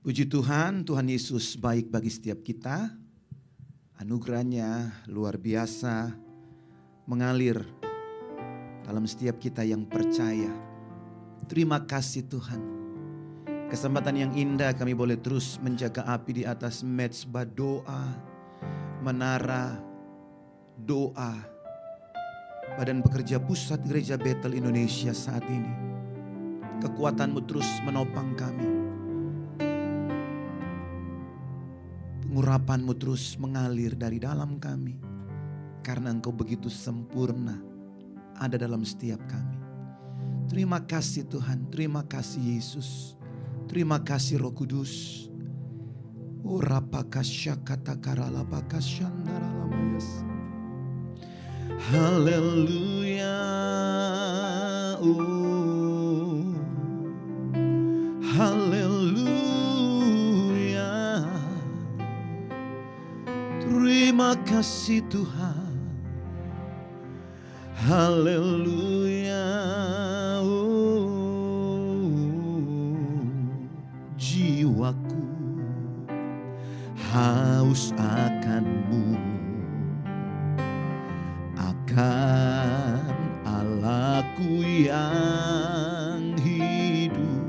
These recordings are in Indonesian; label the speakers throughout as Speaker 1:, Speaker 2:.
Speaker 1: Puji Tuhan, Tuhan Yesus baik bagi setiap kita. Anugerahnya luar biasa mengalir dalam setiap kita yang percaya. Terima kasih Tuhan. Kesempatan yang indah kami boleh terus menjaga api di atas mezbah doa, menara doa, Badan Pekerja Pusat Gereja Betel Indonesia saat ini. Kekuatan-Mu terus menopang kami. Pengurapan-Mu terus mengalir dari dalam kami. Karena Engkau begitu sempurna ada dalam setiap kami. Terima kasih Tuhan, terima kasih Yesus. Terima kasih Roh Kudus. Oh rapakasya kata karalapakasya ndaramayas. Haleluya. Oh. Haleluya. Terima kasih Tuhan. Haleluya. Oh, jiwaku haus akan-Mu, akan Allahku yang hidup.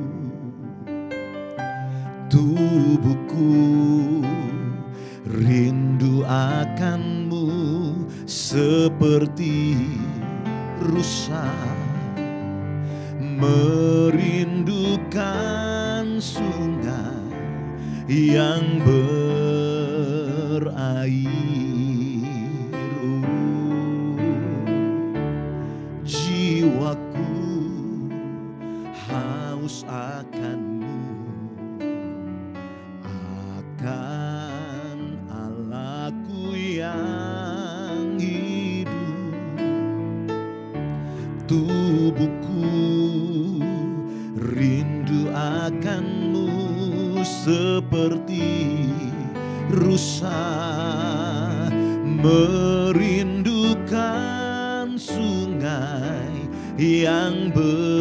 Speaker 1: Tubuhku rindu akan-Mu seperti rusa merindukan sungai yang berair. Jiwaku haus akan-Mu, akan Allahku yang hidup. Tubuhku rindu akan-Mu seperti rusa merindukan sungai yang berair.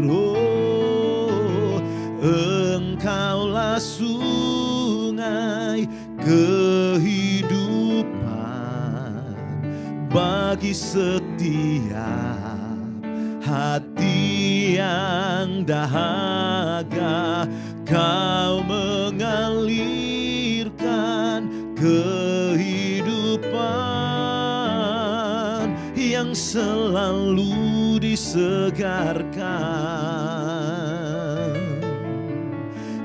Speaker 1: Oh, Engkaulah sungai kehidupan bagi setiap hati yang dahaga. Kau mengalirkan kehidupan yang selalu disegarkan.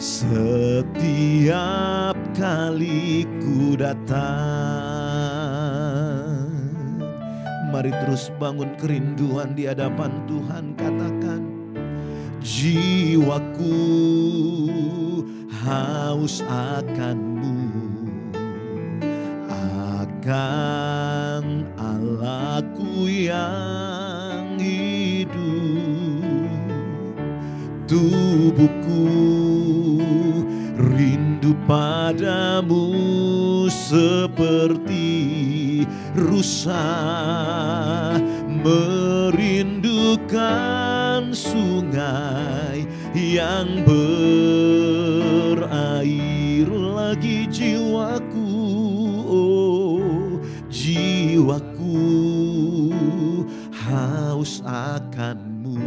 Speaker 1: Setiap kali ku datang, mari terus bangun kerinduan di hadapan Tuhan. Katakan, jiwaku haus akan-Mu, akan Allahku yang hidup. Tubuhku rindu padamu seperti rusa merindukan sungai yang berair. Lagi jiwaku, oh jiwaku haus akan-Mu,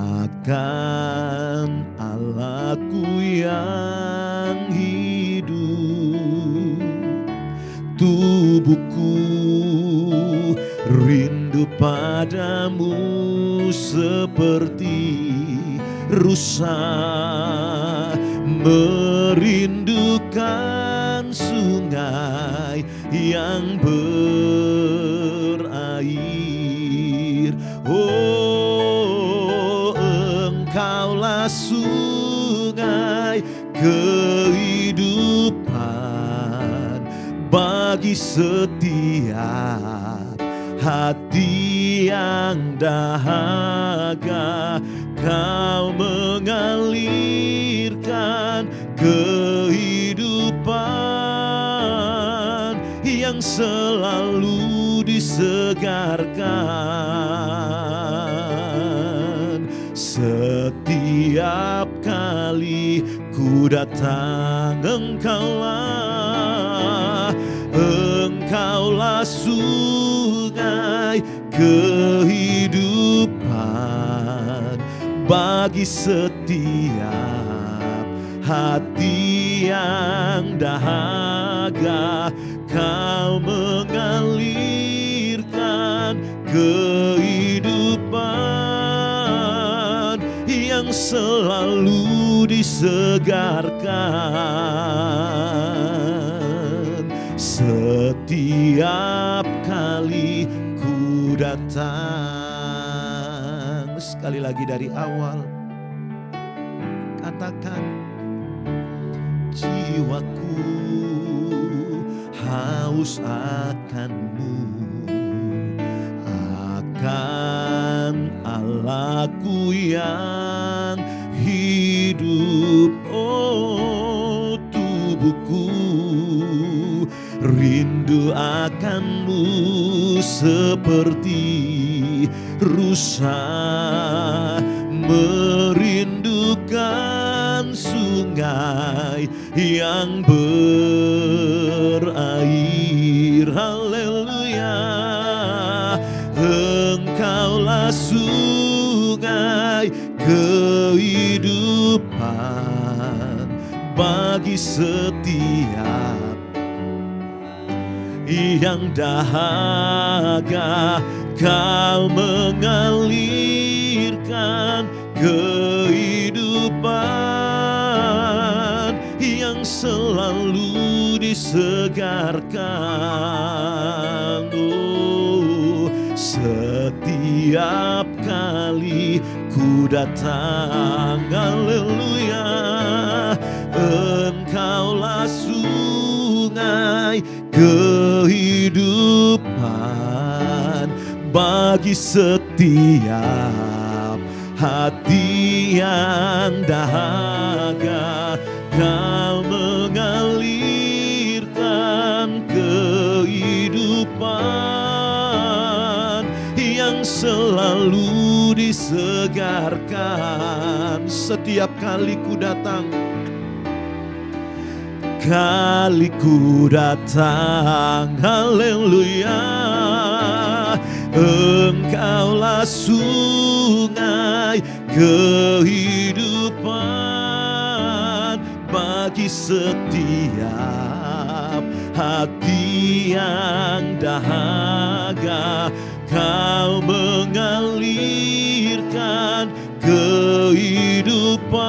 Speaker 1: akan Allahku yang hidup. Tubuhku rindu padamu seperti rusa merindukan sungai yang berair. Oh, Engkaulah sungai kehidupan bagi setiap hati yang dahaga. Kau mengalirkan kehidupan yang selalu disegarkan. Setiap kali ku datang, Engkaulah sungai kehidupan bagi setiap hati yang dahaga. Kau mengalirkan kehidupan yang selalu disegarkan. Setiap kali ku datang. Sekali lagi dari awal, katakan, jiwaku haus akan-Mu, akan Allah-Ku yang hidup. Oh, tubuhku rindu akan-Mu seperti rusa merindukan sungai yang berair. Haleluya. Engkaulah sungai kehidupan bagi setiap yang dahaga. Kau mengalirkan kehidupan yang selalu disegarkan. Oh, setiap kali ku datang, haleluya. Engkaulah sungai kehidupan bagi setiap hati yang dahaga. Kau mengalirkan kehidupan yang selalu disegarkan. Setiap kali ku datang, kali ku datang, haleluya. Engkaulah sungai kehidupan bagi setiap hati yang dahaga. Kau mengalirkan kehidupan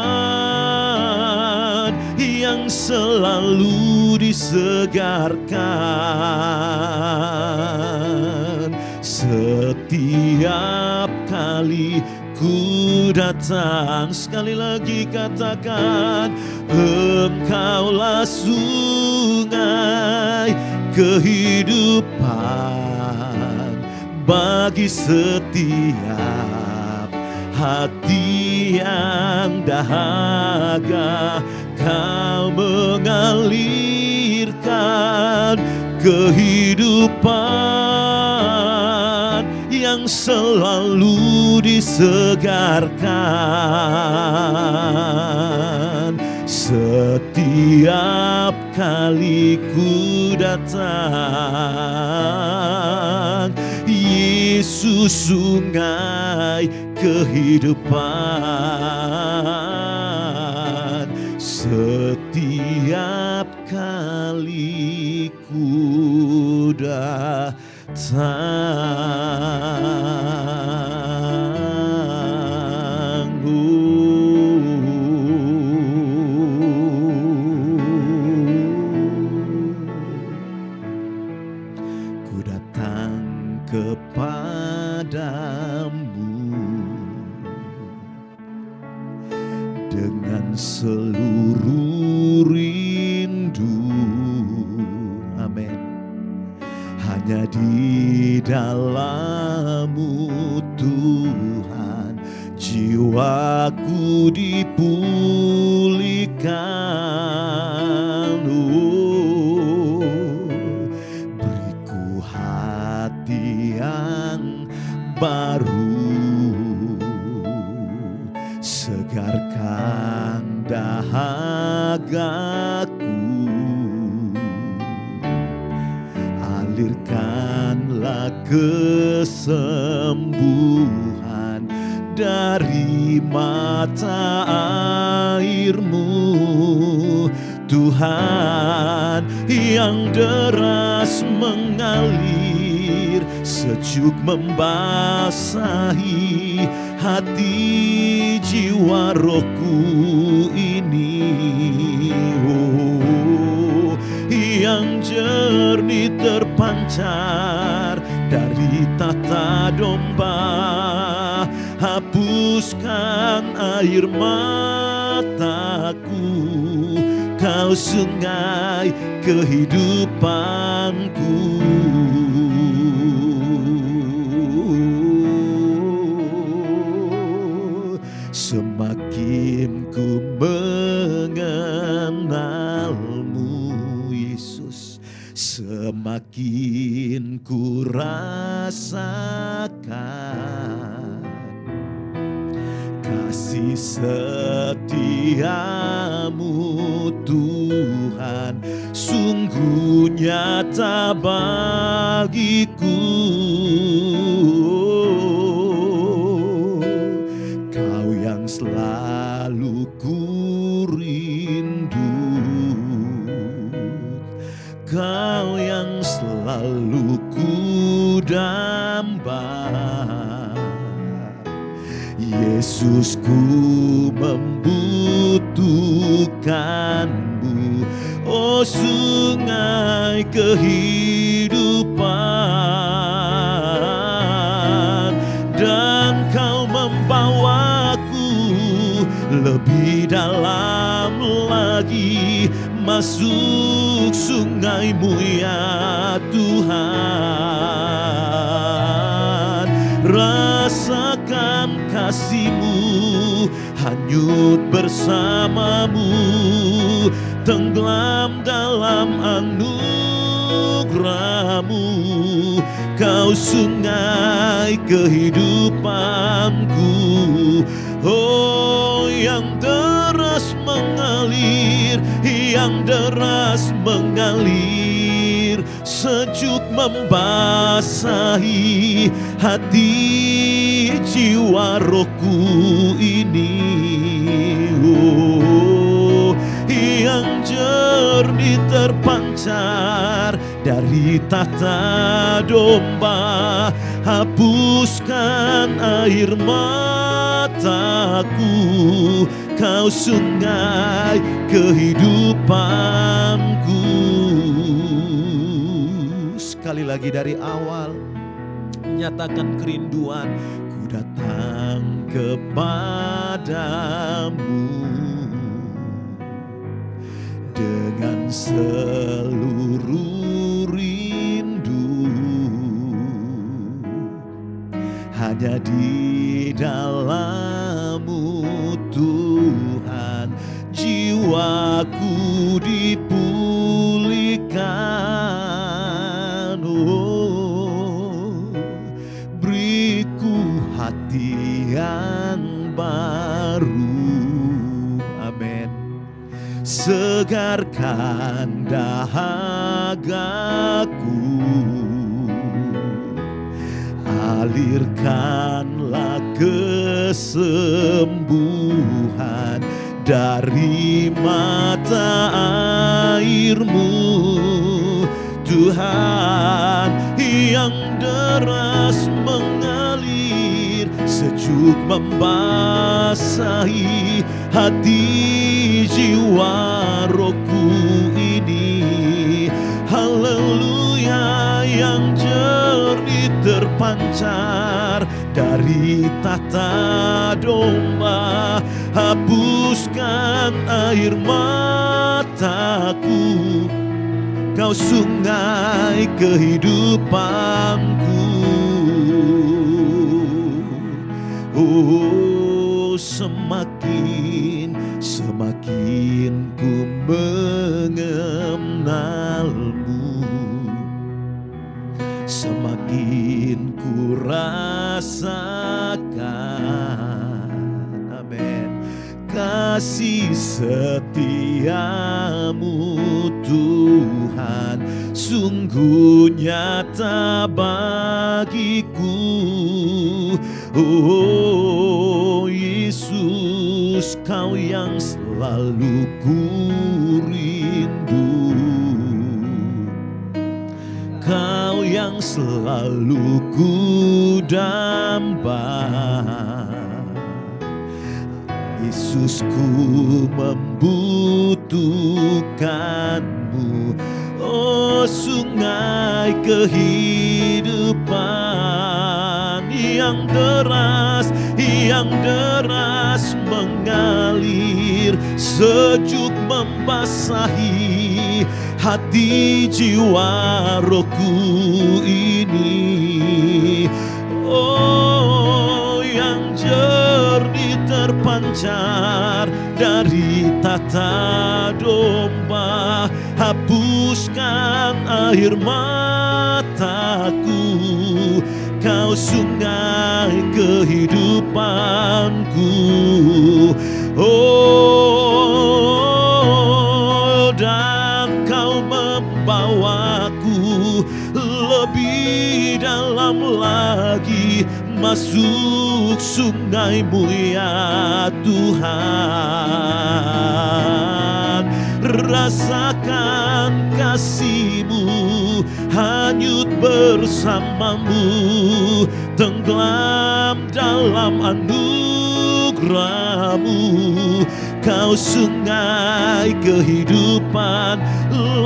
Speaker 1: yang selalu disegarkan. Setiap kali ku datang, sekali lagi katakan, Engkaulah sungai kehidupan bagi setiap hati yang dahaga. Kau mengalirkan kehidupan yang selalu disegarkan. Setiap kali ku datang, Yesus sungai kehidupan. Setiap kali ku datang. Ku datang kepadamu dengan seluruh rindu. Amin. Hanya di dalam-Mu Tuhan, jiwaku dipulihkan. Oh, beriku hati yang baru, Alirkanlah kesembuhan dari mata air-Mu, Tuhan, yang deras mengalir, sejuk membasahi hati jiwa rohku ini. Oh, yang jernih terpancar dari tata domba, hapuskan air mataku, Kau sungai kehidupanku. Semakin ku mengenal-Mu, Yesus, semakin ku rasakan kasih setia-Mu, Tuhan, sungguh nyata bagiku. Kau yang selalu ku rindu, Kau yang selalu ku damba. Yesus, ku membutuhkan-Mu, oh sungai kehidupan, dan Kau membawaku lebih dalam lagi, masuk sungai-Mu ya Tuhan. Rasakan kasih-Mu, hanyut bersama-Mu, tenggelam dalam anugerah-Mu. Kau sungai kehidupanku, oh yang deras mengalir, yang deras mengalir, sejuk membasahi hati jiwa rohku ini. Oh, yang jernih terpancar dari tata domba, hapuskan air mataku, Kau sungai kehidupanku. Sekali lagi dari awal, nyatakan kerinduan, ku datang kepadamu dengan seluruh rindu. Hanya di dalam-Mu, Tuhan, jiwaku dipulihkan. Oh, beriku hati yang baru. Amin. Segarkan dahagaku, alirkanlah kesembuhan dari mata air-Mu, Tuhan, yang deras mengalir, sejuk membasahi hati jiwa rohku ini. Haleluya, yang jernih terpancar dari tata domba, hapuskan air mataku, Kau sungai kehidupanku. Oh, semakin ku mengenal-Mu, semakin ku rasakan, amin, kasih kasih setiamu Tuhan sungguh nyata bagiku. Oh Yesus, Kau yang selalu ku rindu, Kau yang selalu ku damba. Yesus, ku membutuhkanmu. Oh sungai kehidupan yang deras mengalir, sejuk membasahi hati jiwa rohku ini. Oh yang jernih terpancar dari tata domba, hapuskan air mataku. Kau sungai kehidupanku. Oh, dan Kau membawaku lebih dalam lagi, masuk sungai-Mu ya Tuhan. Rasakan kasih-Mu, hanyut bersama-Mu, tenggelam dalam anugerah-Mu. Kau sungai kehidupan,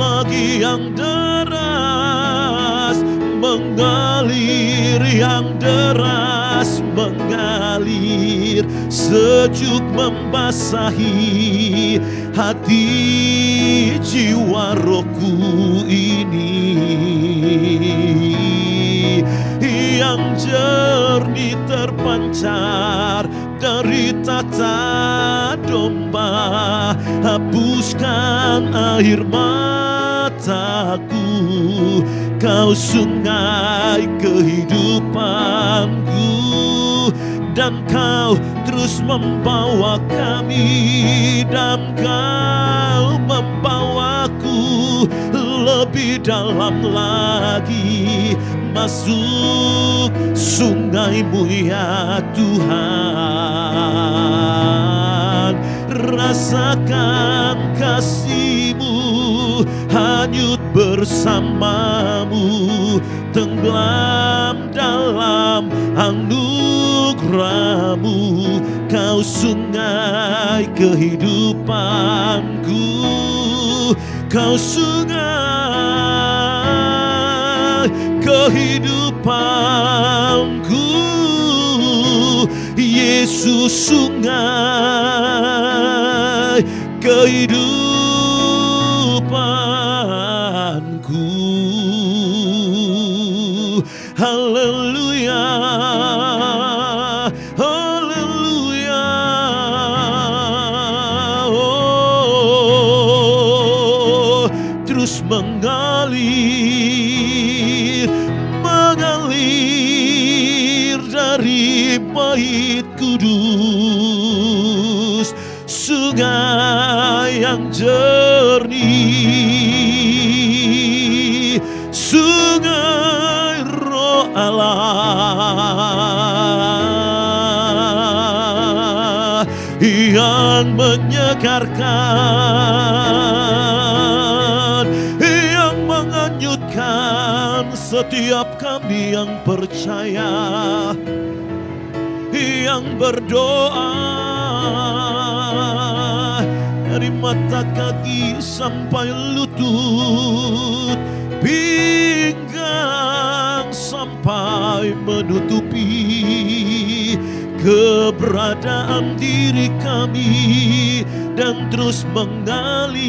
Speaker 1: lagi yang deras mengalir, yang deras mengalir, sejuk membasahi hati jiwa rohku ini. Yang jernih terpancar dari tata domba, hapuskan air mataku. Kau sungai kehidupanku, dan Kau terus membawa kami, dan Kau membawaku lebih dalam lagi, masuk sungai-Mu ya Tuhan. Rasakan kasih-Mu, hanyut bersama-Mu, tenggelam dalam anugerah-Mu. Kau sungai kehidupanku, Kau sungai kehidupanku. Yesus, sungai kehidupanku. Haleluya, haleluya. Oh, terus mengalir, mengalir dari Bait Kudus, sungai yang jernih, sungai Roh Allah yang menyegarkan, yang menghanyutkan setiap kami yang percaya, yang berdoa dari mata kaki sampai lutut, pinggang sampai menutupi keberadaan diri kami, dan terus mengalir,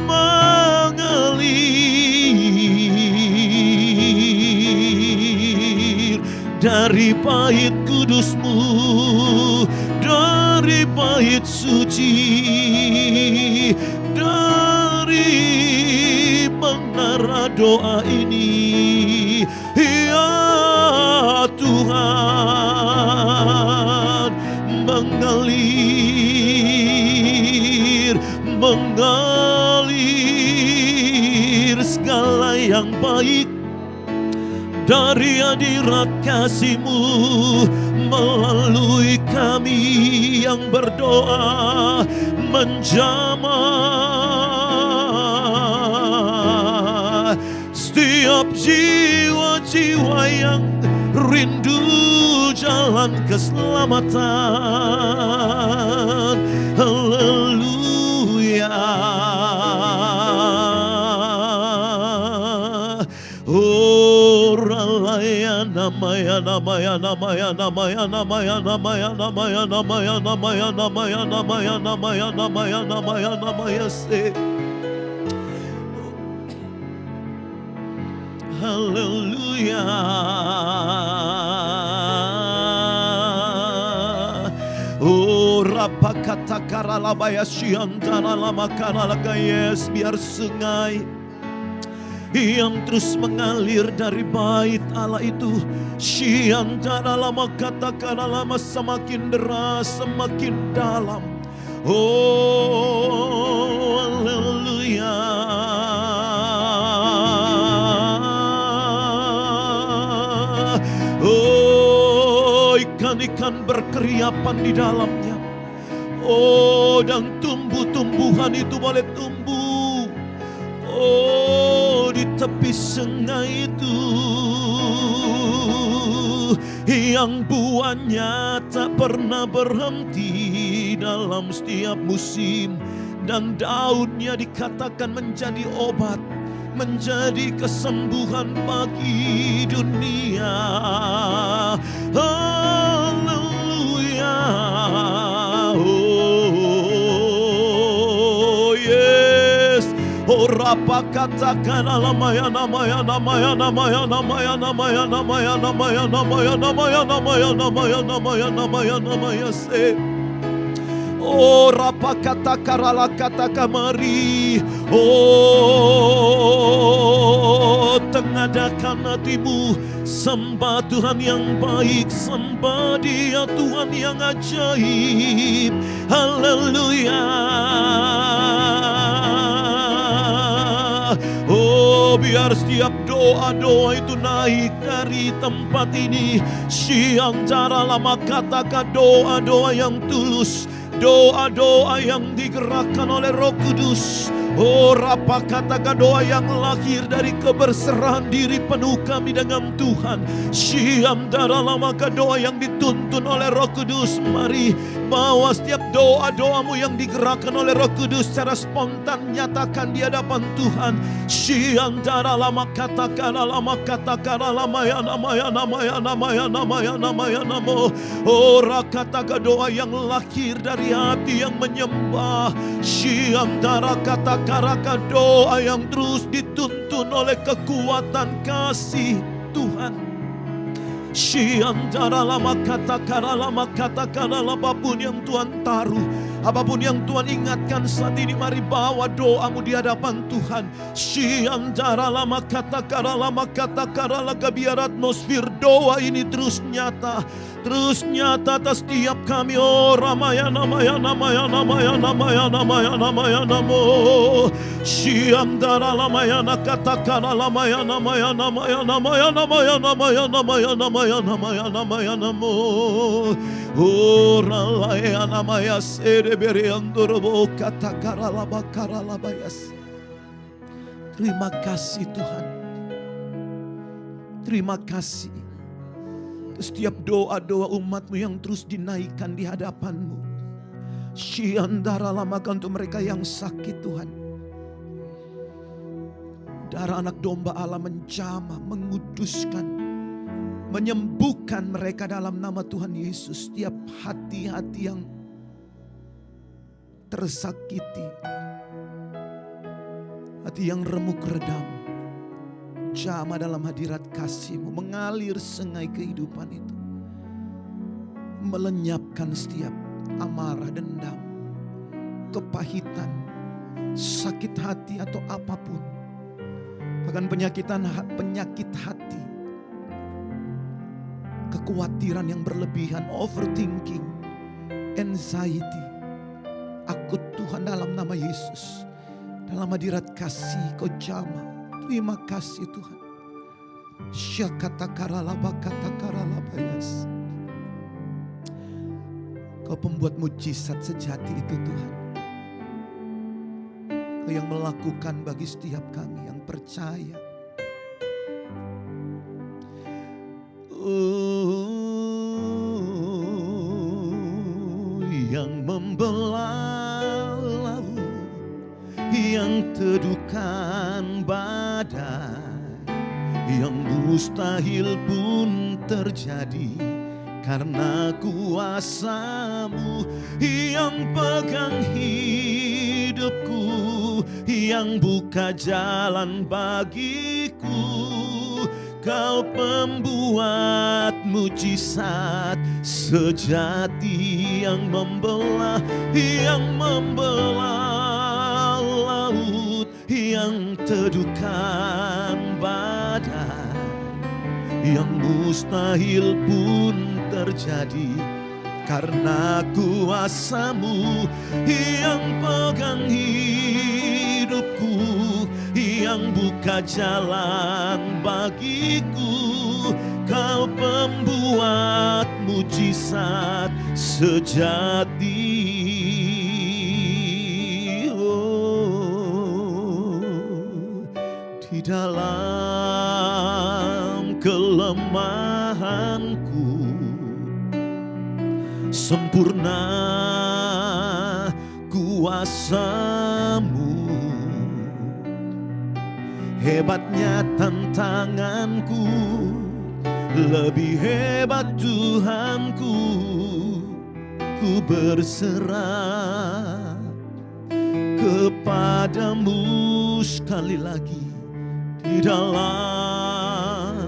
Speaker 1: mengalir dari Bait Kudus-Mu, dari bait suci, dari menara doa ini. Ya Tuhan, mengalir
Speaker 2: mengalir segala yang baik dari hadirat kasih-Mu melalui kami yang berdoa menjamah setiap jiwa-jiwa yang rindu jalan keselamatan. Haleluya. Oh ralaya namaya namaya namaya namaya namaya namaya namaya namaya namaya namaya namaya namaya namaya namaya namaya se. Haleluya. Oh rapakata karalabaya siantana lama karalaga yes, biar sungai yang terus mengalir dari bait Allah itu siantana lama katakanlah lama semakin deras semakin dalam. Oh haleluya. Oh ikan-ikan berkeriapan di dalamnya. Oh dan tumbuh-tumbuhan itu boleh tumbuh. Oh di tepi sungai itu yang buahnya tak pernah berhenti dalam setiap musim dan daunnya dikatakan menjadi obat, menjadi kesembuhan bagi dunia. Haleluya. Oh yes. Oh rapa katakan alamaya namaya namaya namaya namaya namaya namaya namaya namaya namaya namaya namaya namaya namaya namaya se. Oh rapa kata karala kata kamari. Oh tengadakan hatimu, sembah Tuhan yang baik, sembah Dia Tuhan yang ajaib. Haleluya. Oh biar setiap doa-doa itu naik dari tempat ini. Siantara lama katakan doa-doa yang tulus, doa-doa yang digerakkan oleh Roh Kudus. Oh rapa katakan doa yang lahir dari keberserahan diri penuh kami dengan Tuhan. Siam darah lama doa yang dituntun oleh Roh Kudus. Mari bawa setiap doa-doamu yang digerakkan oleh Roh Kudus secara spontan nyatakan di hadapan Tuhan. Siam darah lama katakan lama ya namaya namaya namaya namaya namaya namo. Oh rakatakan doa yang lahir dari hati yang menyembah. Siam darah kata karaka doa yang terus dituntun oleh kekuatan kasih Tuhan. Siantara lama katakan apapun yang Tuhan taruh, apapun yang Tuhan ingatkan saat ini, mari bawa doamu di hadapan Tuhan. Siantara lama katakan biar atmosfer doa ini terus nyata atas setiap kami. Oh ramaya namaya namaya namaya namaya namaya namaya namo. Siantara lamaya nakatakan lamaya namaya namaya namaya namaya namaya namaya namaya namaya namaya namo. Ora laya namaya serebere andorobo katakara labakara labayas. Terima kasih Tuhan. Terima kasih setiap doa-doa umat-Mu yang terus dinaikkan di hadapan-Mu. Siandara lamakan untuk mereka yang sakit Tuhan. Darah anak domba Allah menjamah, menguduskan, menyembuhkan mereka dalam nama Tuhan Yesus. Setiap hati-hati yang tersakiti, hati yang remuk redam, jamah dalam hadirat kasih-Mu, mengalir sungai kehidupan itu, melenyapkan setiap amarah, dendam, kepahitan, sakit hati atau apapun, bahkan penyakit hati, kekhawatiran yang berlebihan, overthinking,
Speaker 1: anxiety. Aku Tuhan dalam nama Yesus, dalam hadirat kasih Kau jamah. Terima kasih Tuhan. Syakatakaralabakatakaralabayas. Kau pembuat mujizat sejati itu Tuhan. Kau yang melakukan bagi setiap kami yang percaya. Yang membelah laut, yang teduhkan badai, yang mustahil pun terjadi karena kuasa-Mu yang pegang hidupku, yang buka jalan bagiku. Kau pembuat mujizat sejati yang membelah laut, yang teduhkan badai, yang mustahil pun terjadi karena kuasa-Mu yang pegang hidupku, yang buka jalan bagiku. Kau pembuat mujizat sejati. Di dalam kelemahanku sempurna kuasa-Mu. Hebatnya tantanganku, lebih hebat Tuhanku. Ku berserah kepadamu sekali lagi. Di dalam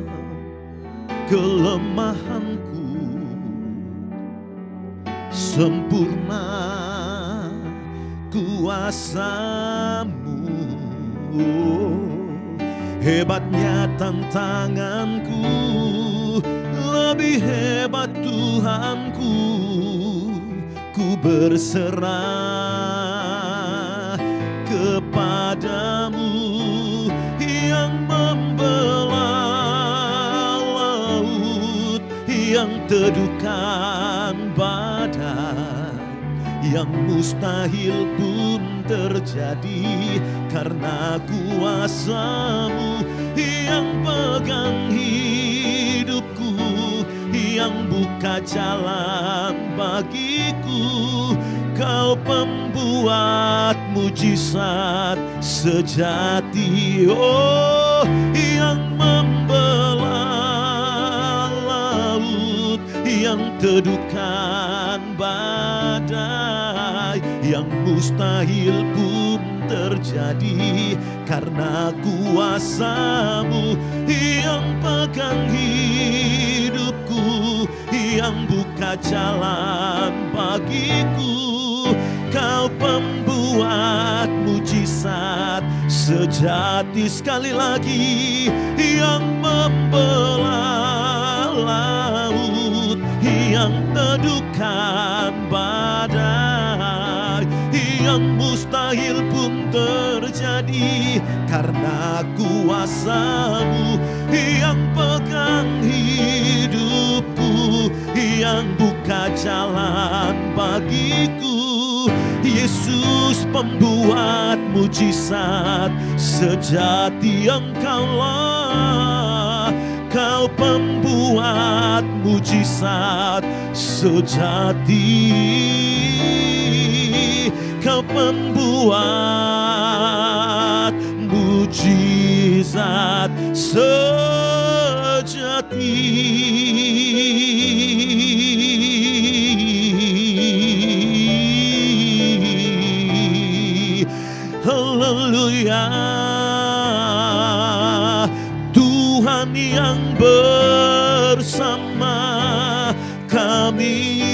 Speaker 1: kelemahanku sempurna kuasa-Mu. Hebatnya tantanganku, lebih hebat Tuhanku. Ku berserah kepadamu yang membelah laut, yang teduhkan badai, yang mustahil pun terjadi karena kuasa-Mu yang pegang hidupku, yang buka jalan bagiku. Kau pembuat mujizat sejati, oh, yang membelah laut, yang teduhkan badai, yang mustahil pun terjadi karena kuasa-Mu yang pegang hidupku, yang buka jalan bagiku. Kau pembuat mujizat sejati, sekali lagi, yang membelah laut, yang teduhkan badai, yang mustahil pun terjadi karena kuasa-Mu yang pegang hidupku, yang buka jalan bagiku. Yesus pembuat mujizat sejati, Engkaulah. Kau pembuat mujizat sejati. Kau pembuat mujizat sejati. Haleluya. Tuhan yang bersama kami,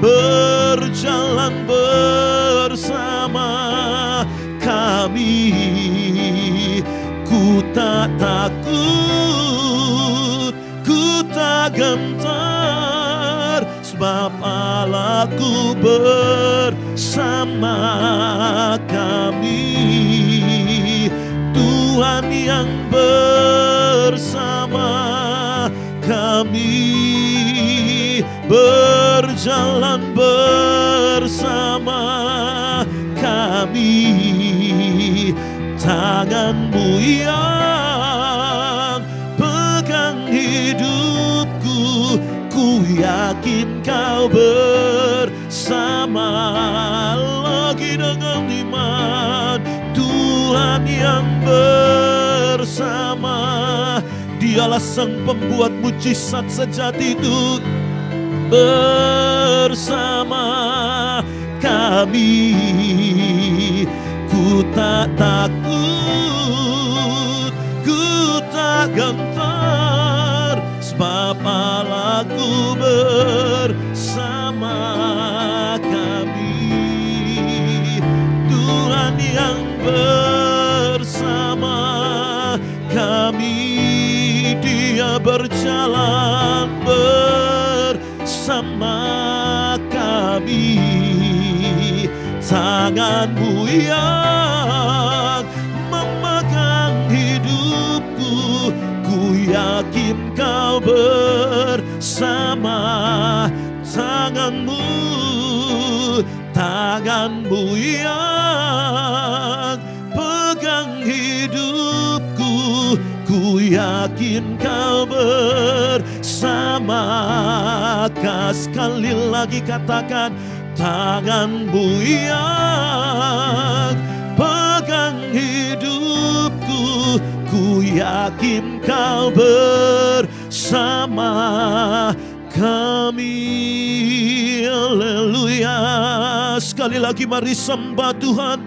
Speaker 1: berjalan bersama kami. Ku tak takut, ku tak gentar, sebab
Speaker 2: sebab Allahku bersama kami. Tuhan yang bersama kami, berjalan bersama kami. Tangan-Mu yang pegang hidupku, ku yakin Kau bersama. Lagi dengan iman, Tuhan yang bersama. Dialah sang pembuat mujizat sejati itu, bersama kami. Ku tak takut, ku tak gentar, sebab Allahku bersama kami. Tuhan yang bersama kami, Dia berjalan bersama kami. Tangan-Mu yang memegang hidupku, ku yakin Kau bersama. Tangan-Mu, tangan-Mu yang pegang hidupku, ku yakin Kau bersama. Sekali lagi katakan, tangan-Mu yang pegang hidupku, ku yakin Kau bersama kami. Haleluya. Sekali lagi mari sembah Tuhan.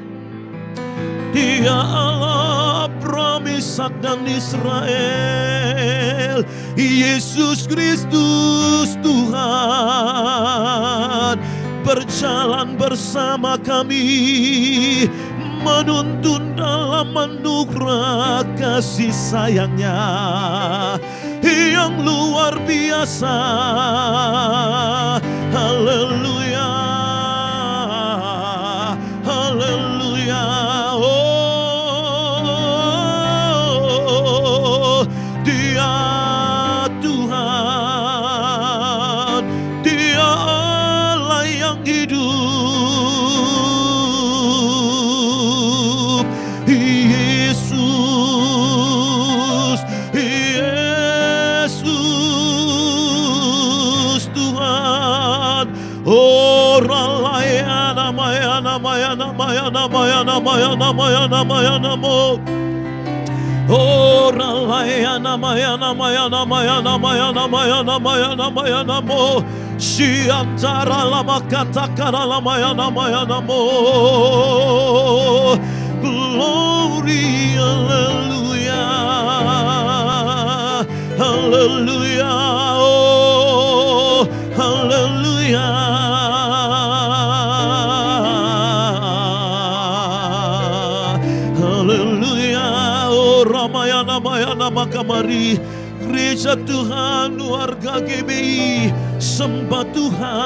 Speaker 2: Dia Allah Abraham, Ishak dan Israel. Yesus Kristus Tuhan berjalan bersama kami, menuntun dalam anugerah kasih sayang-Nya yang luar biasa. Haleluya, haleluya. Oh, Dia Tuhan, Dia Allah yang hidup. Yesus, Yesus Tuhan. Oh, ralaya namaya namaya namaya namaya namaya namaya namaya namo. Oh, ralaya namaya namaya namaya namaya namaya namaya namaya namo. Siantara lama katakan lamaya namaya namo. Glory, hallelujah, hallelujah, oh, hallelujah. Hallelujah, oh Ramayana Mayana Makamari. Gereja Tuhan, warga GBI, sembah Tuhan,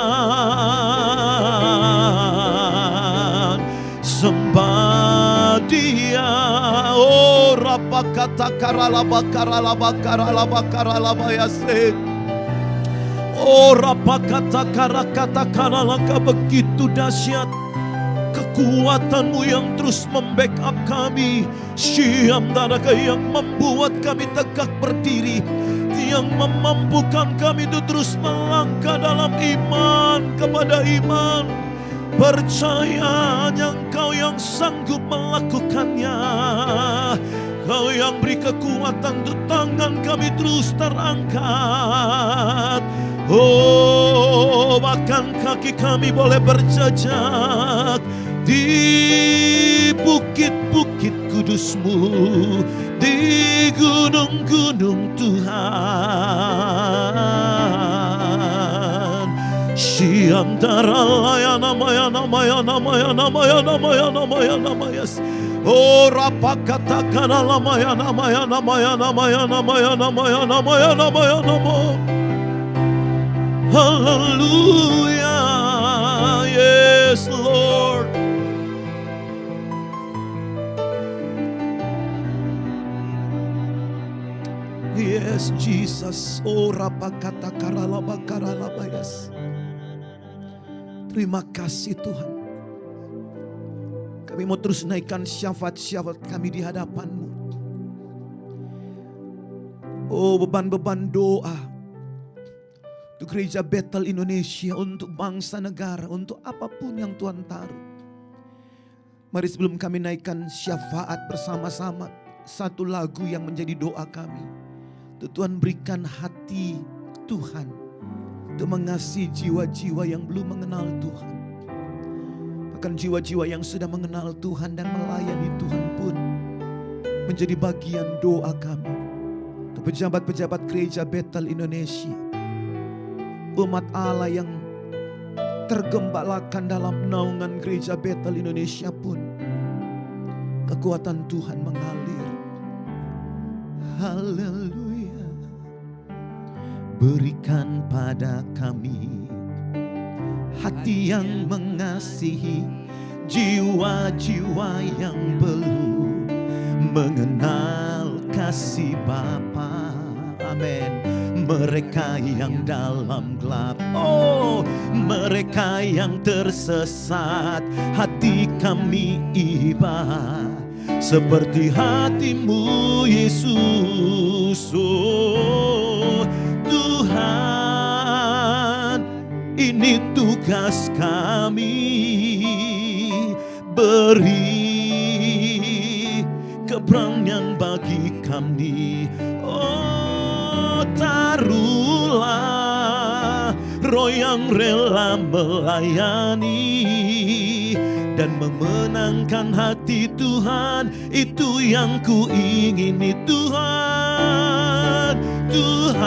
Speaker 2: sembah Dia. Oh rapakata karalaba karalaba karalaba karalaba yasin. Oh rapakata karakata karalaka, begitu dahsyat kekuatan-Mu yang terus membackup kami. Syam daraka yang membuat kami tegak berdiri, yang memampukan kami itu terus melangkah dalam iman kepada iman. Percaya hanya Engkau yang sanggup melakukannya. Kau yang beri kekuatan untuk tangan kami terus terangkat. Oh, bahkan kaki kami boleh berjejak di bukit-bukit kudus-Mu, di gunung-gunung Tuhan. Siantara layana mayana mayana mayana mayana mayana mayana mayas. Oh rapakata kana mayana mayana mayana mayana mayana mayana mayana mayana mayana. Haleluya. Yes Lord. Yes Jesus. Oh rapakata karalaba karalabayas. Terima kasih Tuhan. Kami mau terus naikkan syafaat-syafaat kami di hadapan-Mu. Oh beban-beban doa untuk gereja Bethel Indonesia, untuk bangsa negara, untuk apapun yang Tuhan taruh. Mari sebelum kami naikkan syafaat bersama-sama, satu lagu yang menjadi doa kami. Tuhan berikan hati Tuhan untuk mengasihi jiwa-jiwa yang belum mengenal Tuhan. Bahkan jiwa-jiwa yang sudah mengenal Tuhan dan melayani Tuhan pun menjadi bagian doa kami. Untuk pejabat-pejabat gereja Bethel Indonesia, umat Allah yang tergembalakan dalam naungan gereja Bethel Indonesia pun, kekuatan Tuhan mengalir. Haleluya. Berikan pada kami hati yang mengasihi jiwa-jiwa yang belum mengenal kasih Bapa. Amin. Mereka yang dalam gelap, oh mereka yang tersesat, hati kami iba seperti hati-Mu Yesus. Oh Tuhan, ini tugas kami, beri keberanian bagi kami. Oh taruhlah roh yang rela melayani dan memenangkan hati Tuhan, itu yang ku ingini Tuhan. Tuhan,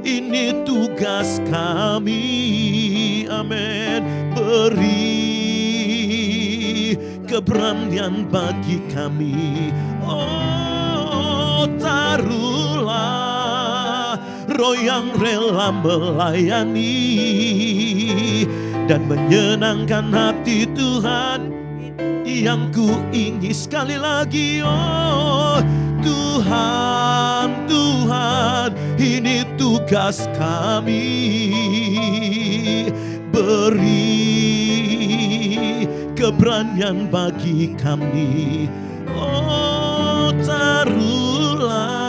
Speaker 2: ini tugas kami, amin. Beri keberanian bagi kami. Oh taruhlah roh yang rela melayani dan menyenangkan hati Tuhan, yang ku ingin. Sekali lagi, oh Tuhan, Tuhan, ini tugas kami, beri keberanian bagi kami. Oh taruhlah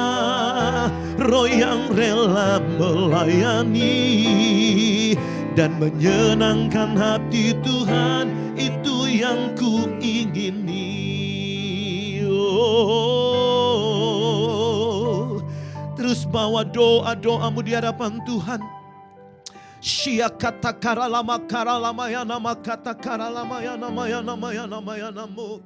Speaker 2: roh yang rela melayani dan menyenangkan hati Tuhan, itu yang ku ingini. Oh, terus bawa doa-doamu di hadapan Tuhan. Shia kata karalama ya nama kata karalama ya nama ya nama ya nama ya namu.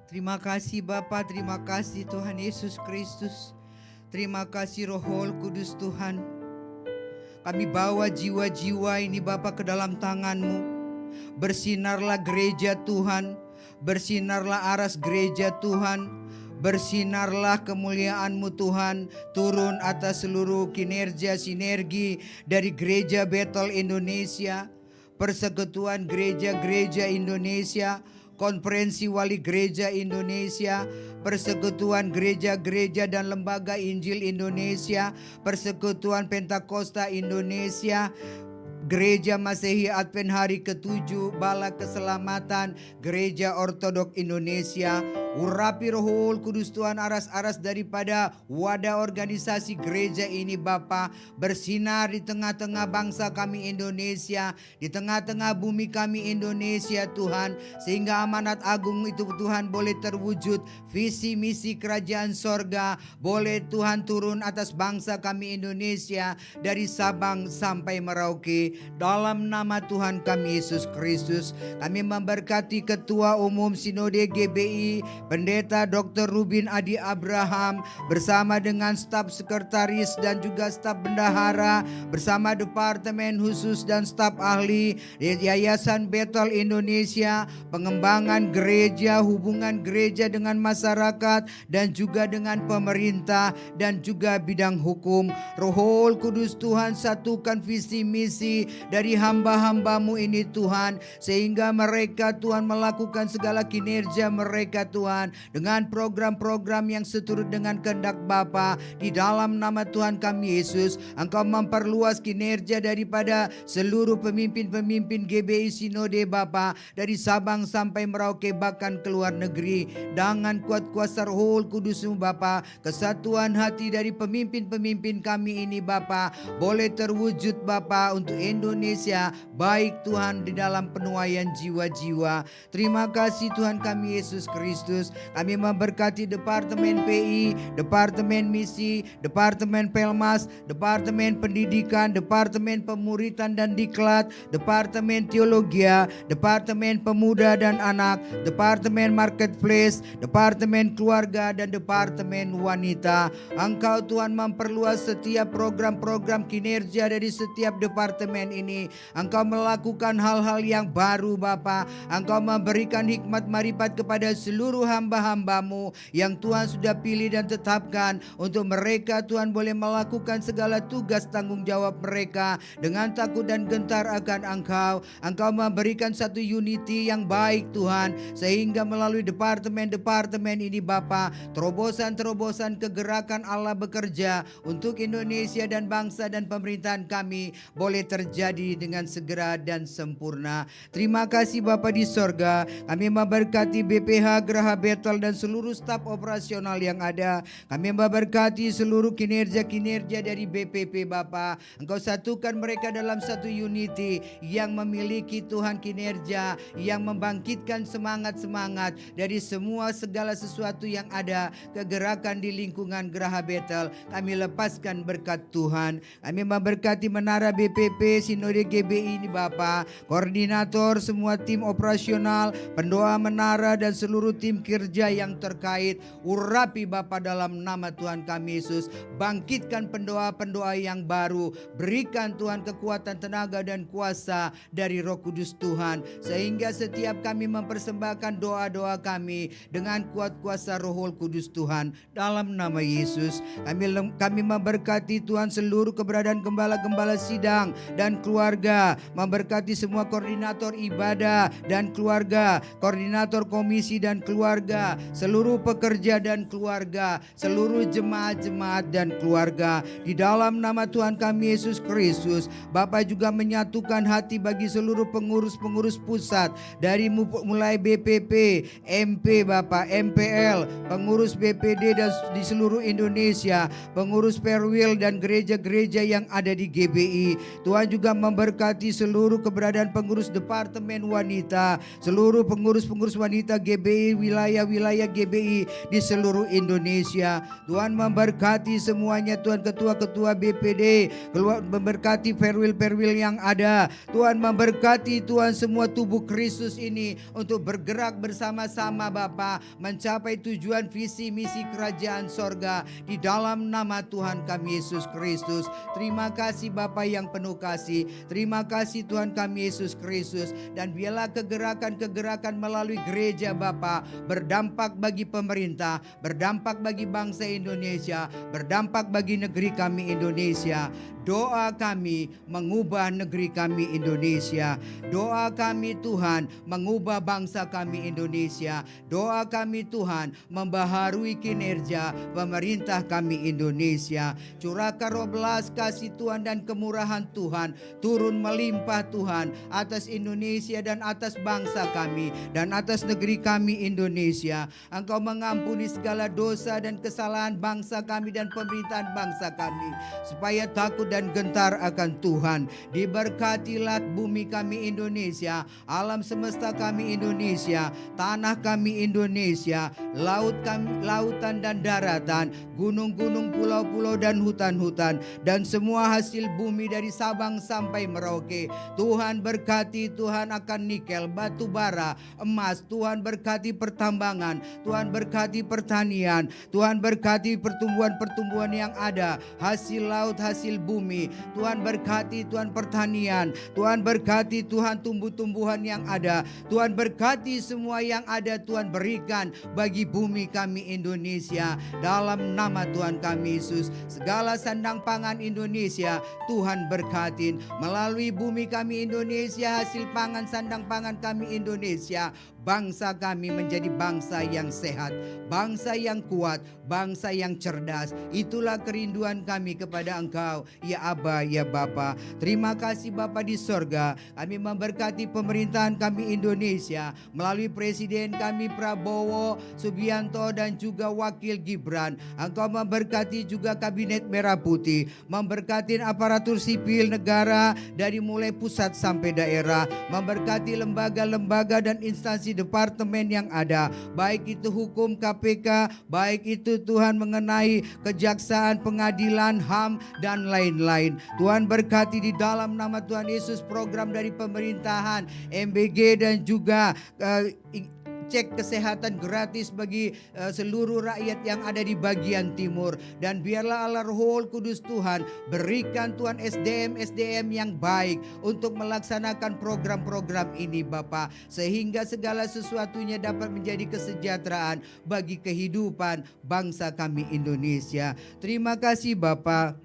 Speaker 3: Terima kasih Bapa, terima kasih Tuhan Yesus Kristus. Terima kasih Roh Kudus Tuhan. Kami bawa jiwa-jiwa ini Bapa ke dalam tangan-Mu. Bersinarlah gereja Tuhan, bersinarlah aras gereja Tuhan, bersinarlah kemuliaan-Mu Tuhan, turun atas seluruh kinerja sinergi dari gereja Bethel Indonesia, persekutuan gereja-gereja Indonesia, Konferensi Wali Gereja Indonesia, Persekutuan Gereja-Gereja dan Lembaga Injil Indonesia, Persekutuan Pentakosta Indonesia, Gereja Masehi Advent Hari ke-7, Bala Keselamatan, Gereja Ortodok Indonesia. Urapi Roh Kudus Tuhan aras-aras daripada wadah organisasi gereja ini Bapa, bersinar di tengah-tengah bangsa kami Indonesia, di tengah-tengah bumi kami Indonesia Tuhan, sehingga amanat agung itu Tuhan boleh terwujud, visi misi kerajaan sorga boleh Tuhan turun atas bangsa kami Indonesia dari Sabang sampai Merauke. Dalam nama Tuhan kami Yesus Kristus, kami memberkati Ketua Umum Sinode GBI Pendeta Dr. Rubin Adi Abraham bersama dengan staf sekretaris dan juga staf bendahara, bersama departemen khusus dan staf ahli Yayasan Bethel Indonesia, pengembangan gereja, hubungan gereja dengan masyarakat dan juga dengan pemerintah dan juga bidang hukum. Roh Kudus Tuhan, satukan visi misi dari hamba-hambamu ini Tuhan, sehingga mereka Tuhan melakukan segala kinerja mereka Tuhan dengan program-program yang seturut dengan kehendak Bapa. Di dalam nama Tuhan kami Yesus, Engkau memperluas kinerja daripada seluruh pemimpin-pemimpin GBI Sinode Bapa, dari Sabang sampai Merauke bahkan ke luar negeri. Dengan kuat kuasa Roh Kudus-Mu Bapa, kesatuan hati dari pemimpin-pemimpin kami ini Bapa boleh terwujud Bapa untuk Indonesia, baik Tuhan di dalam penuaian jiwa-jiwa. Terima kasih Tuhan kami Yesus Kristus. Kami memberkati Departemen PI, Departemen Misi, Departemen Pelmas, Departemen Pendidikan, Departemen Pemuritan dan Diklat, Departemen Teologia, Departemen Pemuda dan Anak, Departemen Marketplace, Departemen Keluarga dan Departemen Wanita. Engkau Tuhan memperluas setiap program-program kinerja dari setiap departemen ini. Engkau melakukan hal-hal yang baru Bapa. Engkau memberikan hikmat marifat kepada seluruh hamba-hambamu yang Tuhan sudah pilih dan tetapkan untuk mereka Tuhan boleh melakukan segala tugas tanggung jawab mereka dengan takut dan gentar akan Engkau. Engkau memberikan satu unity yang baik Tuhan, sehingga melalui departemen-departemen ini Bapa, terobosan-terobosan kegerakan Allah bekerja untuk Indonesia dan bangsa dan pemerintahan kami boleh terjadi dengan segera dan sempurna. Terima kasih Bapa di sorga. Kami memberkati BPH Geraha Bethel dan seluruh staf operasional yang ada. Kami memberkati seluruh kinerja-kinerja dari BPP Bapa. Engkau satukan mereka dalam satu unity yang memiliki Tuhan kinerja yang membangkitkan semangat-semangat dari semua segala sesuatu yang ada kegerakan di lingkungan Geraha Bethel. Kami lepaskan berkat Tuhan. Kami memberkati menara BPP Sinode GBI ini Bapa, koordinator, semua tim operasional, pendoa menara dan seluruh tim kerja yang terkait. Urapi Bapa dalam nama Tuhan kami Yesus. Bangkitkan pendoa-pendoa yang baru. Berikan Tuhan kekuatan, tenaga dan kuasa dari Roh Kudus Tuhan, sehingga setiap kami mempersembahkan doa-doa kami dengan kuat kuasa Roh Kudus Tuhan. Dalam nama Yesus kami memberkati Tuhan seluruh keberadaan gembala-gembala sidang dan keluarga, memberkati semua koordinator ibadah dan keluarga, koordinator komisi dan keluarga, seluruh pekerja dan keluarga, seluruh jemaat-jemaat dan keluarga. Di dalam nama Tuhan kami Yesus Kristus, Bapa juga menyatukan hati bagi seluruh pengurus-pengurus pusat, dari mulai BPP, MP Bapa, MPL, pengurus BPD dan di seluruh Indonesia, pengurus Perwil dan gereja-gereja yang ada di GBI. Tuhan juga memberkati seluruh keberadaan pengurus Departemen Wanita, seluruh pengurus-pengurus wanita GBI, wilayah-wilayah GBI di seluruh Indonesia. Tuhan memberkati semuanya Tuhan, ketua-ketua BPD, memberkati Perwil-Perwil yang ada. Tuhan memberkati Tuhan semua tubuh Kristus ini untuk bergerak bersama-sama Bapa, mencapai tujuan visi misi kerajaan sorga di dalam nama Tuhan kami Yesus Kristus. Terima kasih Bapa yang penuh kasih. Terima kasih Tuhan kami Yesus Kristus. Dan biarlah kegerakan-kegerakan melalui gereja Bapa berdampak bagi pemerintah, berdampak bagi bangsa Indonesia, berdampak bagi negeri kami Indonesia. Doa kami mengubah negeri kami Indonesia. Doa kami Tuhan mengubah bangsa kami Indonesia. Doa kami Tuhan membaharui kinerja pemerintah kami Indonesia. Curahkan roh belas kasih Tuhan dan kemurahan Tuhan turun melimpah Tuhan atas Indonesia dan atas bangsa kami dan atas negeri kami Indonesia. Engkau mengampuni segala dosa dan kesalahan bangsa kami dan pemerintahan bangsa kami, supaya takut dan gentar akan Tuhan. Diberkatilah bumi kami Indonesia, alam semesta kami Indonesia, tanah kami Indonesia, lautan dan daratan, gunung-gunung, pulau-pulau dan hutan-hutan, dan semua hasil bumi dari Sabang sampai Merauke. Tuhan berkati, Tuhan akan nikel, batu bara, emas. Tuhan berkati pertambangan, Tuhan berkati pertanian, Tuhan berkati pertumbuhan-pertumbuhan yang ada, hasil laut, hasil bumi. Tuhan berkati, Tuhan pertanian, Tuhan berkati, Tuhan tumbuh-tumbuhan yang ada. Tuhan berkati semua yang ada, Tuhan berikan bagi bumi kami Indonesia. Dalam nama Tuhan kami Yesus, segala sandang pangan Indonesia Tuhan berkatin. Melalui bumi kami Indonesia, hasil pangan sandang pangan kami Indonesia, bangsa kami menjadi bangsa yang sehat, bangsa yang kuat, bangsa yang cerdas. Itulah kerinduan kami kepada Engkau, ya Aba, ya Bapa. Terima kasih Bapa di sorga. Kami memberkati pemerintahan kami Indonesia melalui Presiden kami Prabowo Subianto dan juga Wakil Gibran. Engkau memberkati juga Kabinet Merah Putih, memberkati aparatur sipil negara dari mulai pusat sampai daerah, memberkati lembaga-lembaga dan instansi departemen yang ada, baik itu hukum KPK, baik itu Tuhan mengenai kejaksaan, pengadilan, HAM dan lain-lain. Tuhan berkati di dalam nama Tuhan Yesus program dari pemerintahan MBG dan juga cek kesehatan gratis bagi seluruh rakyat yang ada di bagian timur. Dan biarlah Allah Roh Kudus Tuhan berikan Tuhan SDM yang baik untuk melaksanakan program-program ini Bapa, sehingga segala sesuatunya dapat menjadi kesejahteraan bagi kehidupan bangsa kami Indonesia. Terima kasih Bapa.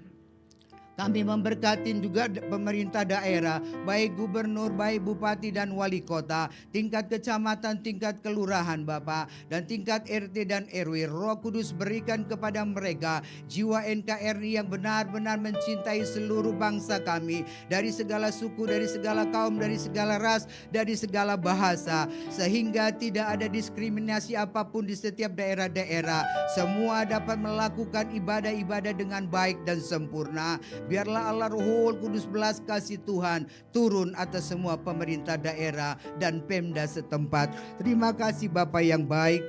Speaker 3: Kami memberkatin juga pemerintah daerah, baik gubernur, baik bupati dan wali kota, tingkat kecamatan, tingkat kelurahan Bapak, dan tingkat RT dan RW. Roh Kudus berikan kepada mereka jiwa NKRI yang benar-benar mencintai seluruh bangsa kami, dari segala suku, dari segala kaum, dari segala ras, dari segala bahasa, sehingga tidak ada diskriminasi apapun di setiap daerah-daerah. Semua dapat melakukan ibadah-ibadah dengan baik dan sempurna. Biarlah Allah Roh Kudus belas kasih Tuhan turun atas semua pemerintah daerah dan Pemda setempat. Terima kasih Bapak yang baik.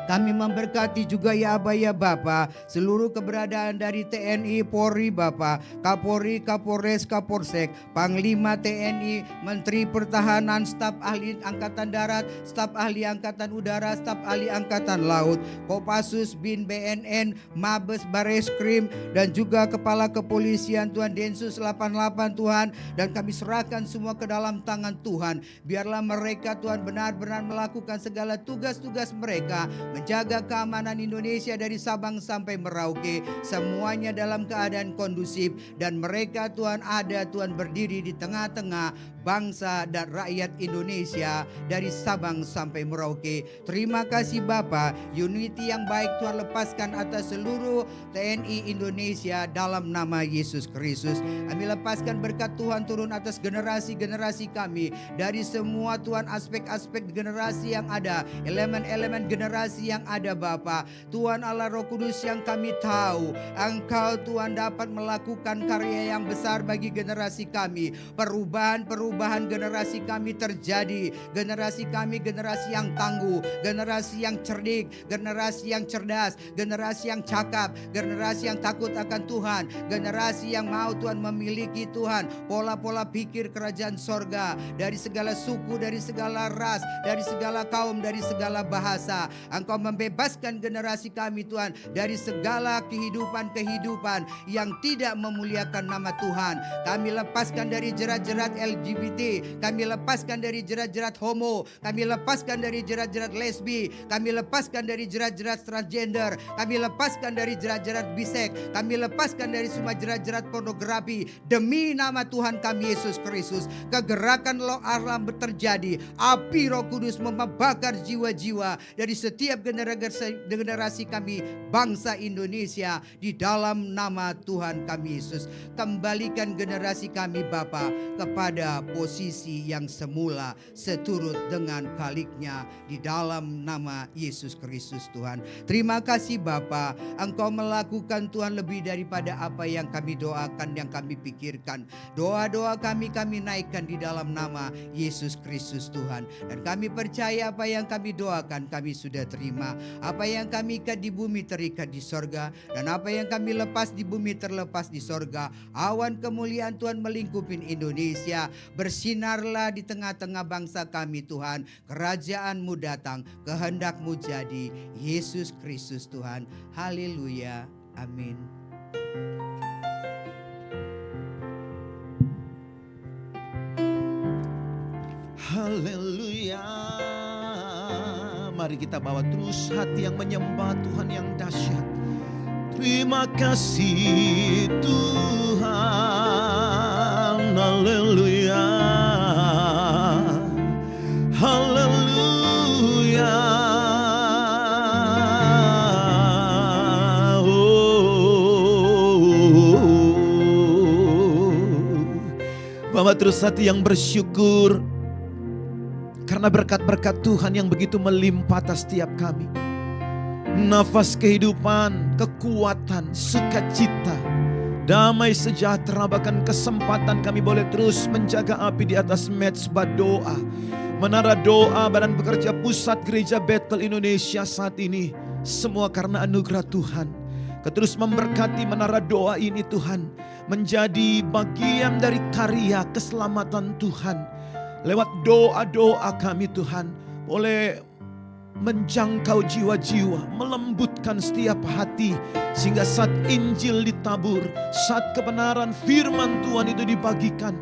Speaker 3: Kami memberkati juga ya Aba ya Bapa seluruh keberadaan dari TNI, Polri Bapa, Kapolri, Kapolres, Kapolsek, Panglima TNI, Menteri Pertahanan, staf ahli Angkatan Darat, staf ahli Angkatan Udara, staf ahli Angkatan Laut, Kopassus, BIN, BNN, Mabes, Bareskrim, dan juga Kepala Kepolisian Tuhan, Densus 88 Tuhan, dan kami serahkan semua ke dalam tangan Tuhan. Biarlah mereka Tuhan benar-benar melakukan segala tugas-tugas mereka, menjaga keamanan Indonesia dari Sabang sampai Merauke, semuanya dalam keadaan kondusif, dan mereka Tuhan ada Tuhan berdiri di tengah-tengah bangsa dan rakyat Indonesia dari Sabang sampai Merauke. Terima kasih Bapa, unity yang baik Tuhan lepaskan atas seluruh TNI Indonesia dalam nama Yesus Kristus. Kami lepaskan berkat Tuhan turun atas generasi-generasi kami, dari semua Tuhan aspek-aspek generasi yang ada, elemen-elemen generasi yang ada Bapa. Tuhan Allah Roh Kudus yang kami tahu Engkau Tuhan dapat melakukan karya yang besar bagi generasi kami. Perubahan generasi kami terjadi. Generasi kami generasi yang tangguh, generasi yang cerdik, generasi yang cerdas, generasi yang cakap, generasi yang takut akan Tuhan, generasi yang mau Tuhan memiliki Tuhan pola-pola pikir kerajaan sorga, dari segala suku, dari segala ras, dari segala kaum, dari segala bahasa. Engkau membebaskan generasi kami Tuhan dari segala kehidupan yang tidak memuliakan nama Tuhan. Kami lepaskan dari jerat-jerat LGBT, kami lepaskan dari jerat-jerat homo, kami lepaskan dari jerat-jerat lesbi, kami lepaskan dari jerat-jerat transgender, kami lepaskan dari jerat-jerat bisek, kami lepaskan dari semua jerat-jerat pornografi. Demi nama Tuhan kami Yesus Kristus, kegerakan Roh Allah terjadi. Api Roh Kudus membakar jiwa-jiwa dari setiap generasi kami bangsa Indonesia di dalam nama Tuhan kami Yesus. Kembalikan generasi kami Bapa kepada posisi yang semula seturut dengan Khaliknya di dalam nama Yesus Kristus Tuhan. Terima kasih Bapa, Engkau melakukan Tuhan lebih daripada apa yang kami doakan, yang kami pikirkan. Doa-doa kami naikkan di dalam nama Yesus Kristus Tuhan, dan kami percaya apa yang kami doakan kami sudah terima. terima. Apa yang kami ikat di bumi terikat di sorga, dan apa yang kami lepas di bumi terlepas di sorga. Awan kemuliaan Tuhan melingkupi Indonesia. Bersinarlah di tengah-tengah bangsa kami Tuhan. Kerajaan-Mu datang, kehendak-Mu jadi. Yesus Kristus Tuhan. Haleluya. Amin.
Speaker 1: Haleluya. Mari kita bawa terus hati yang menyembah Tuhan yang dahsyat. Terima kasih Tuhan. Haleluya. Haleluya. Bawa terus hati yang bersyukur karena berkat-berkat Tuhan yang begitu melimpah atas setiap kami. Nafas kehidupan, kekuatan, sukacita, damai sejahtera, bahkan kesempatan kami boleh terus menjaga api di atas mezbah doa. Menara doa Badan Pekerja Pusat Gereja Bethel Indonesia saat ini. Semua karena anugerah Tuhan. Kau terus memberkati menara doa ini Tuhan. Menjadi bagian dari karya keselamatan Tuhan. Lewat doa-doa kami Tuhan, boleh menjangkau jiwa-jiwa, melembutkan setiap hati, sehingga saat Injil ditabur, saat kebenaran firman Tuhan itu dibagikan,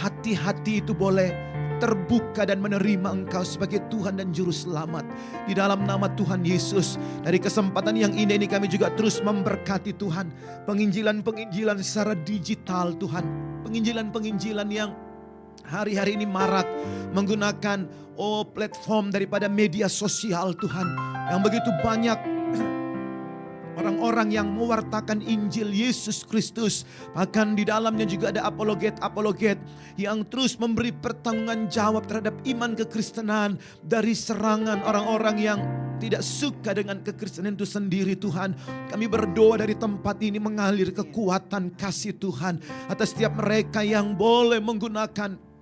Speaker 1: hati-hati itu boleh terbuka dan menerima Engkau sebagai Tuhan dan Juru Selamat. Di dalam nama Tuhan Yesus, dari kesempatan yang indah ini kami juga terus memberkati Tuhan. Penginjilan-penginjilan secara digital Tuhan, penginjilan-penginjilan yang hari-hari ini marak menggunakan platform daripada media sosial Tuhan. Yang begitu banyak orang-orang yang mewartakan Injil Yesus Kristus. Bahkan di dalamnya juga ada apologet-apologet yang terus memberi pertanggungan jawab terhadap iman kekristenan dari serangan orang-orang yang tidak suka dengan kekristenan itu sendiri Tuhan. Kami berdoa dari tempat ini mengalir kekuatan kasih Tuhan atas setiap mereka yang boleh menggunakan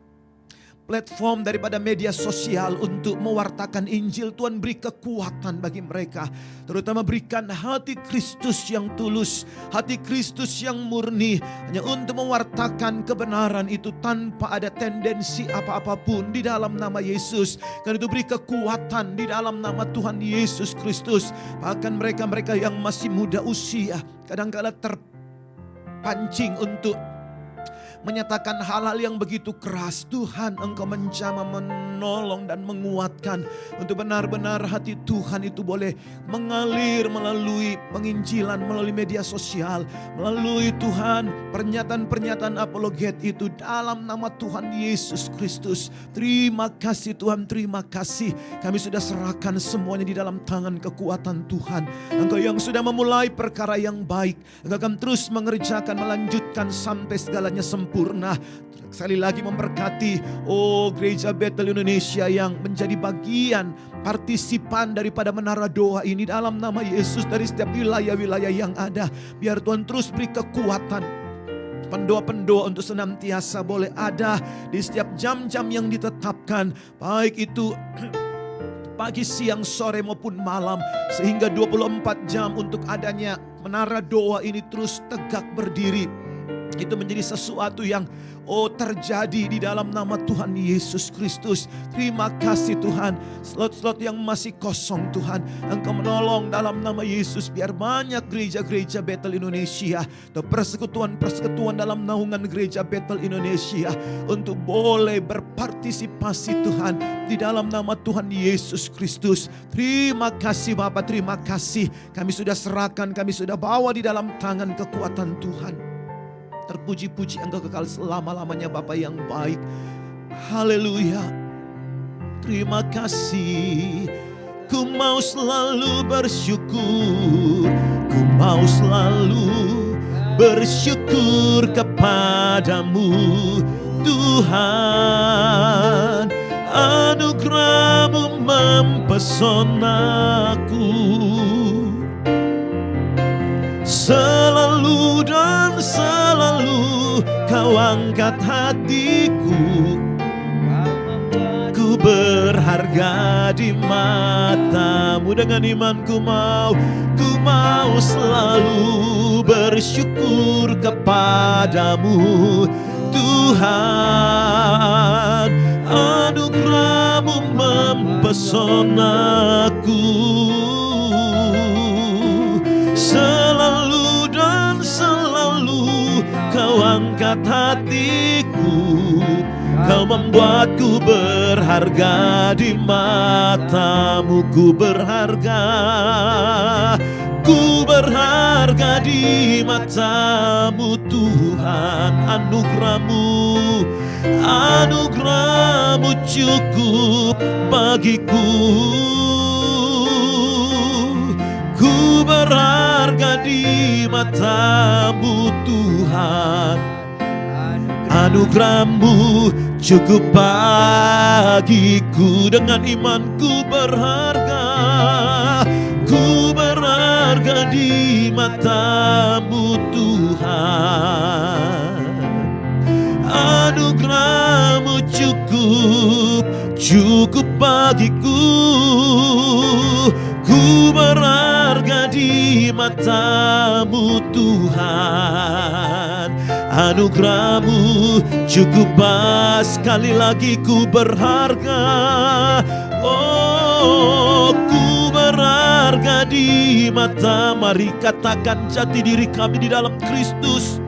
Speaker 1: platform daripada media sosial untuk mewartakan Injil. Tuhan beri kekuatan bagi mereka, terutama berikan hati Kristus yang tulus, hati Kristus yang murni, hanya untuk mewartakan kebenaran itu tanpa ada tendensi apa-apapun di dalam nama Yesus. Karena itu beri kekuatan di dalam nama Tuhan Yesus Kristus. Bahkan mereka-mereka yang masih muda usia kadang-kala terpancing untuk menyatakan hal-hal yang begitu keras. Tuhan, Engkau menjamah, menolong dan menguatkan untuk benar-benar hati Tuhan itu boleh mengalir melalui penginjilan, melalui media sosial, melalui Tuhan pernyataan-pernyataan apologet itu dalam nama Tuhan Yesus Kristus. Terima kasih Tuhan, terima kasih. Kami sudah serahkan semuanya di dalam tangan kekuatan Tuhan. Engkau yang sudah memulai perkara yang baik, Engkau akan terus mengerjakan, melanjutkan sampai segalanya sempurna. Sekali lagi memberkati Gereja Bethel Indonesia yang menjadi bagian partisipan daripada menara doa ini dalam nama Yesus. Dari setiap wilayah-wilayah yang ada, biar Tuhan terus beri kekuatan. Pendoa-pendoa untuk senantiasa boleh ada di setiap jam-jam yang ditetapkan, baik itu pagi, siang, sore maupun malam, sehingga 24 jam untuk adanya menara doa ini terus tegak berdiri. Itu menjadi sesuatu yang terjadi di dalam nama Tuhan Yesus Kristus. Terima kasih Tuhan. Slot-slot yang masih kosong Tuhan, Engkau menolong dalam nama Yesus. Biar banyak gereja-gereja Bethel Indonesia atau persekutuan-persekutuan dalam naungan gereja Bethel Indonesia untuk boleh berpartisipasi Tuhan di dalam nama Tuhan Yesus Kristus. Terima kasih Bapa, terima kasih. Kami sudah serahkan, kami sudah bawa di dalam tangan kekuatan Tuhan. Terpuji-puji Engkau kekal selama-lamanya Bapa yang baik. Haleluya. Terima kasih. Ku mau selalu bersyukur. Ku mau selalu bersyukur kepadamu Tuhan. Anugerah-Mu mempesonaku. Selalu dan selalu Kau angkat hatiku. Ku berharga
Speaker 2: berharga di matamu. Dengan imanku ku mau selalu bersyukur kepadamu Tuhan. Anugerah-Mu mempesonaku, selalu dan selalu Kau angkat hatiku. Kau membuatku berharga di matamu. Ku berharga di matamu Tuhan. Anugerah-Mu cukup bagiku. Ku berharga di matamu Tuhan. Anugerah-Mu cukup bagiku. Dengan imanku berharga. Ku berharga di matamu Tuhan. Anugerah-Mu cukup bagiku. Ku berharga di matamu Tuhan. Anugerah-Mu cukup sekali lagi ku berharga. Oh, ku berharga di mata. Mari katakan jati diri kami di dalam Kristus.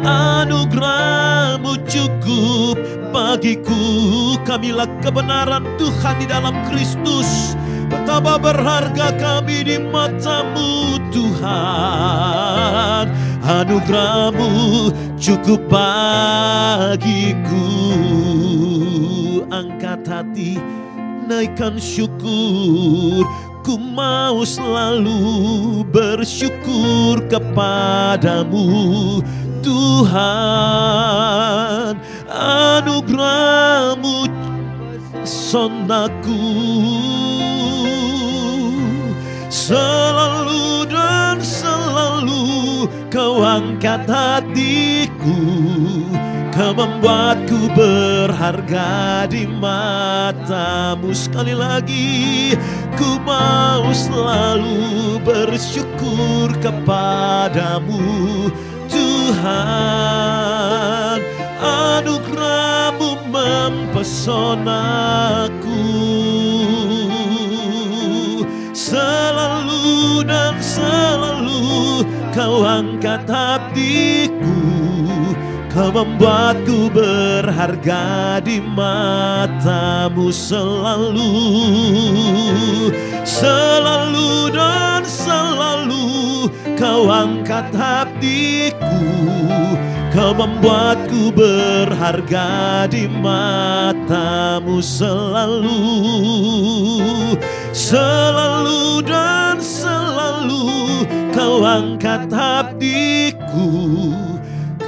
Speaker 2: Anugerah-Mu cukup bagiku. Kamilah kebenaran Tuhan di dalam Kristus. Betapa berharga kami di matamu Tuhan. Anugerah-Mu cukup bagiku. Angkat hati, naikkan syukur. Ku mau selalu bersyukur kepadamu Tuhan. Anugerah-Mu sonaku, selalu dan selalu Kau angkat hatiku. Kau membuatku berharga di matamu. Sekali lagi, ku mau selalu bersyukur kepadamu Tuhan. Anugerah-Mu mempesonaku, selalu dan selalu Kau angkat hatiku. Kau membuatku berharga di matamu selalu. Selalu dan selalu Kau angkat hatiku. Kau membuatku berharga di matamu selalu. Selalu dan selalu Kau angkat hatiku.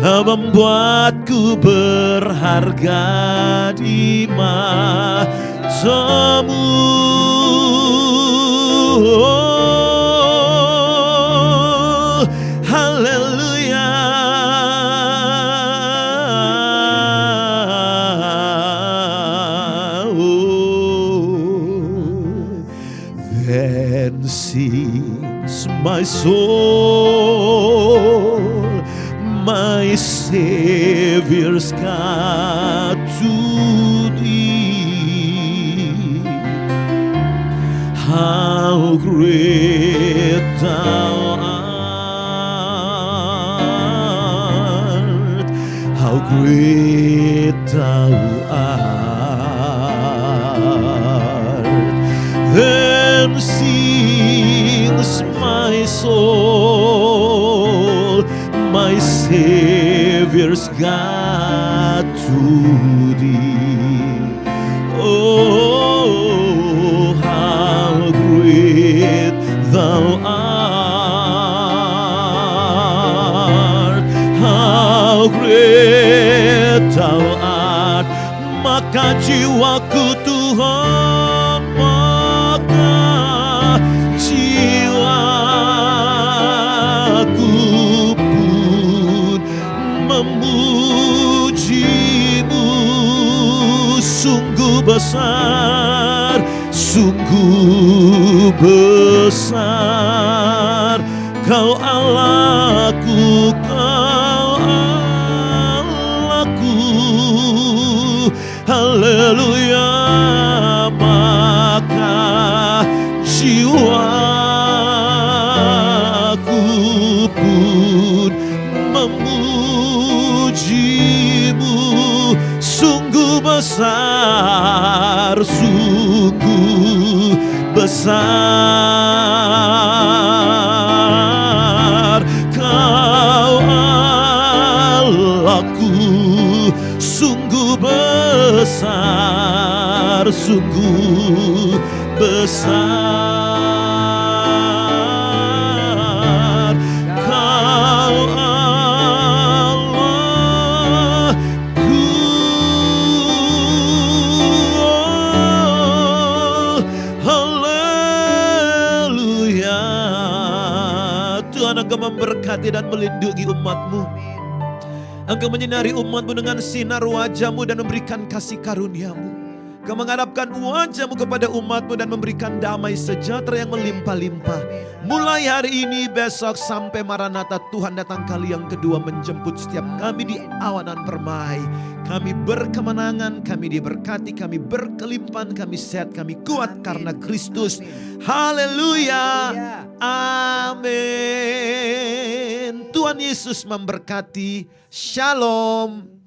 Speaker 2: Kau membuatku berharga di matamu. Oh, haleluya. Oh, then sings my soul, my Savior's God to Thee. How great Thou art! How great Thou art! Then sings my soul, my Savior's God to Thee. Oh, how great Thou art! How great Thou art! Maka jiwaku Tuhan, maka jiwaku memuji-Mu. besar, Kau Allahku, Kau Allahku. Haleluya, maka jiwaku pun memujimu. Sungguh besar, sungguh besar, Kau Allahku. Sungguh besar, sungguh besar, Kau Allahku. Haleluya. Tuhan, Engkau memberkati dan melindungi umat-Mu. Engkau menyinari umat-Mu dengan sinar wajah-Mu dan memberikan kasih karunia-Mu. Engkau menghadapkan wajah-Mu kepada umat-Mu dan memberikan damai sejahtera yang melimpah-limpah. Mulai hari ini, besok sampai Maranatha, Tuhan datang kali yang kedua menjemput setiap kami di awanan permai. Kami berkemenangan, kami diberkati, kami berkelimpahan, kami sehat, kami kuat karena Kristus. Haleluya. Amin. Tuhan Yesus memberkati. Shalom.